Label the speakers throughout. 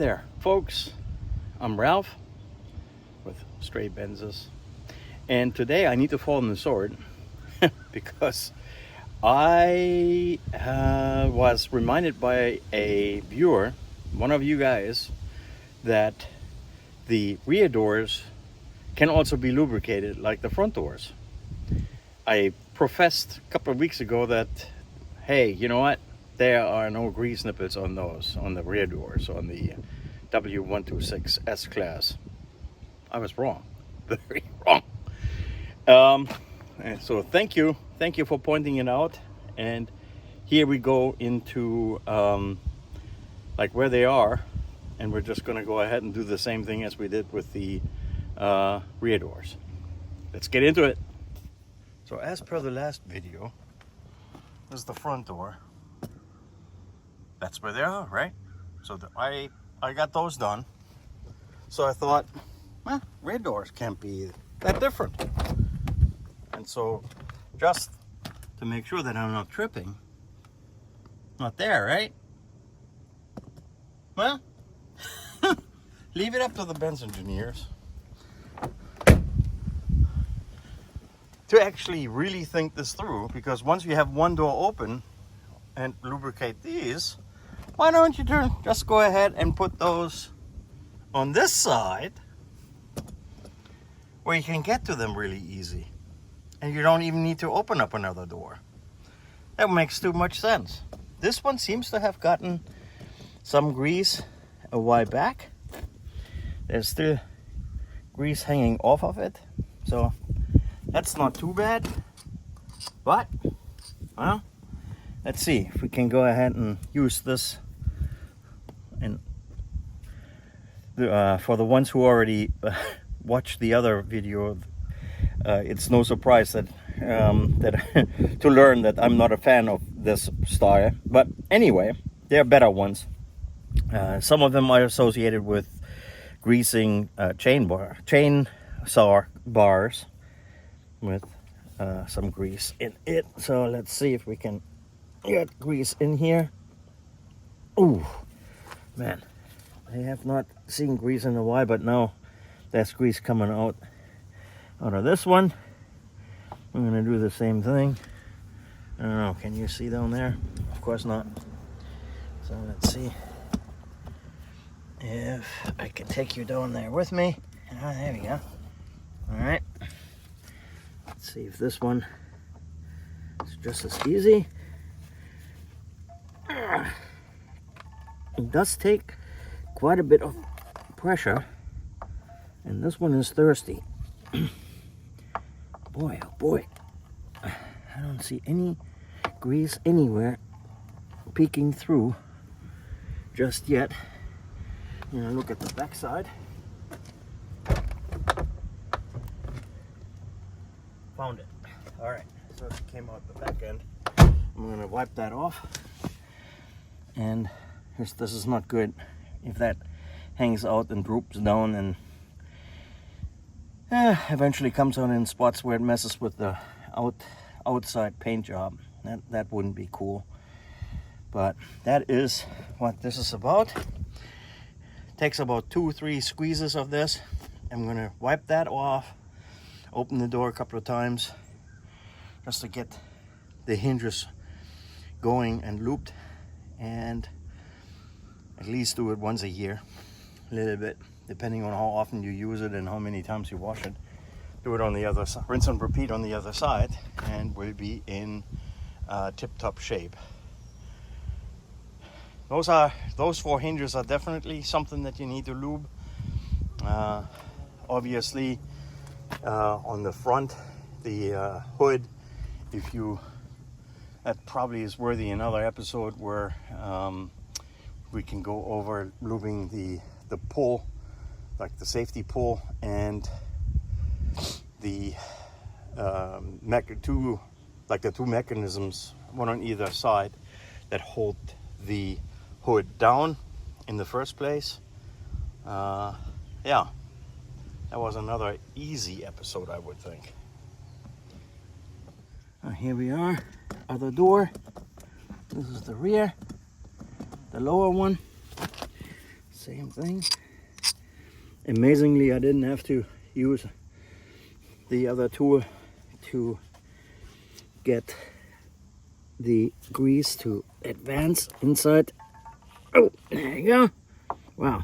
Speaker 1: there, folks. I'm Ralph with Stray Benzes, and today I need to fall on the sword because I was reminded by a viewer, one of you guys, that the rear doors can also be lubricated like the front doors. I professed a couple of weeks ago that, hey, you know what? There are no grease nipples on those, on the rear doors, on the W126 S-Class. I was wrong, very wrong. And so thank you for pointing it out. And here we go into like where they are, and we're just gonna go ahead and do the same thing as we did with the rear doors. Let's get into it. So as per the last video, this is the front door. That's where they are, right? So I got those done. So I thought, well, rear doors can't be that different. And so just to make sure that I'm not tripping, not there, right? Well, leave it up to the Benz engineers to actually really think this through, because once you have one door open and lubricate these, why don't you just go ahead and put those on this side where you can get to them really easy, and you don't even need to open up another door. That makes too much sense. This one seems to have gotten some grease a while back. There's still grease hanging off of it, so that's not too bad. But well, let's see if we can go ahead and use this. And for the ones who already watched the other video, it's no surprise that to learn that I'm not a fan of this style. But anyway, there are better ones. Some of them are associated with greasing chainsaw bars with some grease in it. So let's see if we can get grease in here. Ooh, man, I have not seen grease in a while, but now there's grease coming out of this one. I'm gonna do the same thing. I don't know, can you see down there? Of course not. So let's see if I can take you down there with me. Oh, there we go. All right. Let's see if this one is just as easy. It does take quite a bit of pressure, and this one is thirsty. Boy, oh boy, I don't see any grease anywhere peeking through just yet. You know, look at the back side. Found it. All right, so it came out the back end. I'm gonna wipe that off. And this is not good if that hangs out and droops down and eventually comes out in spots where it messes with the outside paint job. That wouldn't be cool. But that is what this is about. Takes about 2-3 squeezes of this. I'm gonna wipe that off, open the door a couple of times just to get the hinges going and looped, and at least do it once a year, a little bit, depending on how often you use it and how many times you wash it. Do it on the other side, rinse and repeat on the other side, and we'll be in tip-top shape. Those 4 hinges are definitely something that you need to lube. Obviously, on the front, the hood, that probably is worthy another episode where we can go over lubing the pull, like the safety pull, and the two mechanisms, one on either side, that hold the hood down in the first place. Yeah, that was another easy episode, I would think. Here we are, other door. This is the rear, the lower one. Same thing. Amazingly, I didn't have to use the other tool to get the grease to advance inside. Oh, there you go. Wow.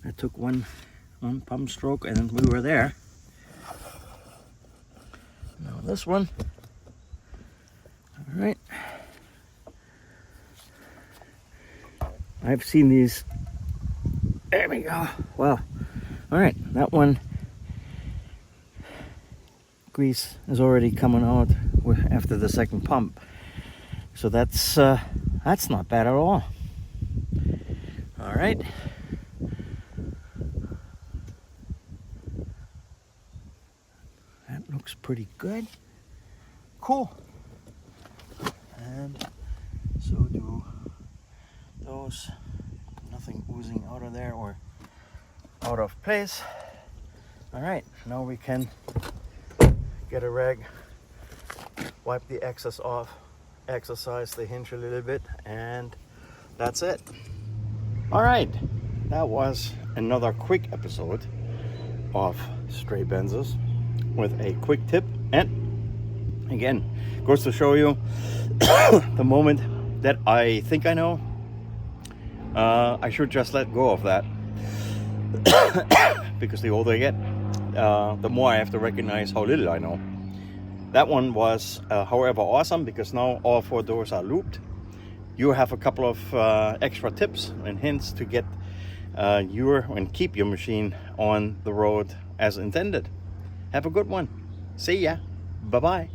Speaker 1: I took one pump stroke and we were there. Now this one. All right. I've seen these. There we go. Wow. All right, that one grease is already coming out after the second pump, so that's not bad at all. All right. That looks pretty good. Cool. And so do those. Nothing oozing out of there or out of place. All right, now we can get a rag, wipe the excess off, exercise the hinge a little bit, and that's it. All right, that was another quick episode of Stray Benzes with a quick tip. And again, goes to show you the moment that I think I know, I should just let go of that. Because the older I get, the more I have to recognize how little I know. That one was, however, awesome, because now all 4 doors are looped. You have a couple of extra tips and hints to get and keep your machine on the road as intended. Have a good one. See ya. Bye-bye.